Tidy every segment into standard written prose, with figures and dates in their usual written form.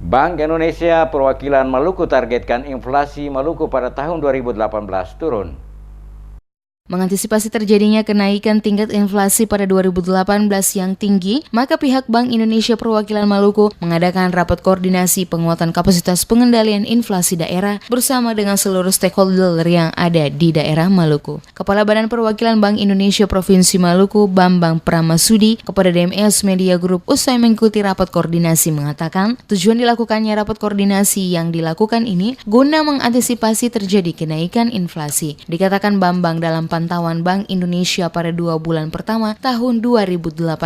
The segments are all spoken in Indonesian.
Bank Indonesia perwakilan Maluku targetkan inflasi Maluku pada tahun 2018 turun. Mengantisipasi terjadinya kenaikan tingkat inflasi pada 2018 yang tinggi, maka pihak Bank Indonesia Perwakilan Maluku mengadakan rapat koordinasi penguatan kapasitas pengendalian inflasi daerah bersama dengan seluruh stakeholder yang ada di daerah Maluku. Kepala Badan Perwakilan Bank Indonesia Provinsi Maluku, Bambang Pramasudi, kepada DMS Media Group usai mengikuti rapat koordinasi mengatakan, tujuan dilakukannya rapat koordinasi yang dilakukan ini guna mengantisipasi terjadi kenaikan inflasi. Dikatakan Bambang dalam pantauan Bank Indonesia pada 2 bulan pertama tahun 2018,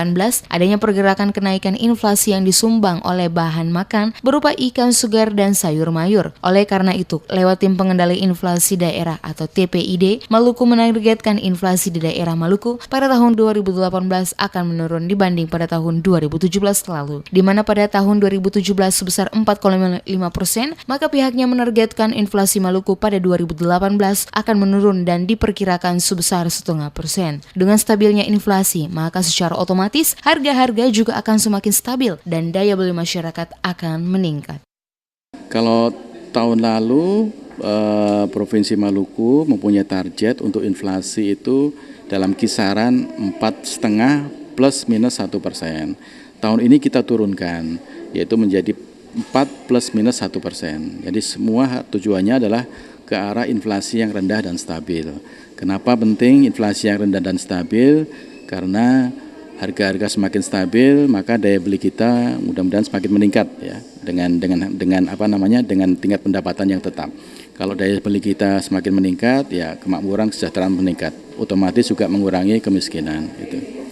adanya pergerakan kenaikan inflasi yang disumbang oleh bahan makan berupa ikan segar dan sayur mayur. Oleh karena itu, lewat Tim Pengendali Inflasi Daerah atau TPID, Maluku menargetkan inflasi di daerah Maluku pada tahun 2018 akan menurun dibanding pada tahun 2017 lalu, di mana pada tahun 2017 sebesar 4,5%, maka pihaknya menargetkan inflasi Maluku pada 2018 akan menurun dan diperkirakan sebesar 0,5%. Dengan stabilnya inflasi, maka secara otomatis harga-harga juga akan semakin stabil dan daya beli masyarakat akan meningkat. Kalau tahun lalu Provinsi Maluku mempunyai target untuk inflasi itu dalam kisaran 4,5 plus minus 1%. Tahun ini kita turunkan, yaitu menjadi 4 plus minus 1%. Jadi semua tujuannya adalah ke arah inflasi yang rendah dan stabil. Kenapa penting inflasi yang rendah dan stabil? Karena harga-harga semakin stabil, maka daya beli kita mudah-mudahan semakin meningkat ya, dengan tingkat pendapatan yang tetap. Kalau daya beli kita semakin meningkat, ya kemakmuran kesejahteraan meningkat, otomatis juga mengurangi kemiskinan gitu.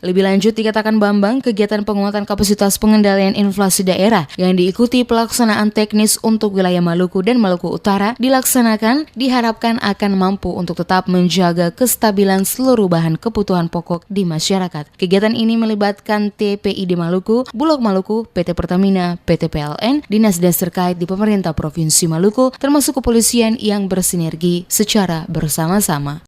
Lebih lanjut dikatakan Bambang, kegiatan penguatan kapasitas pengendalian inflasi daerah yang diikuti pelaksanaan teknis untuk wilayah Maluku dan Maluku Utara dilaksanakan diharapkan akan mampu untuk tetap menjaga kestabilan seluruh bahan kebutuhan pokok di masyarakat. Kegiatan ini melibatkan TPID Maluku, Bulog Maluku, PT Pertamina, PT PLN, dinas-dinas terkait di pemerintah Provinsi Maluku, termasuk kepolisian yang bersinergi secara bersama-sama.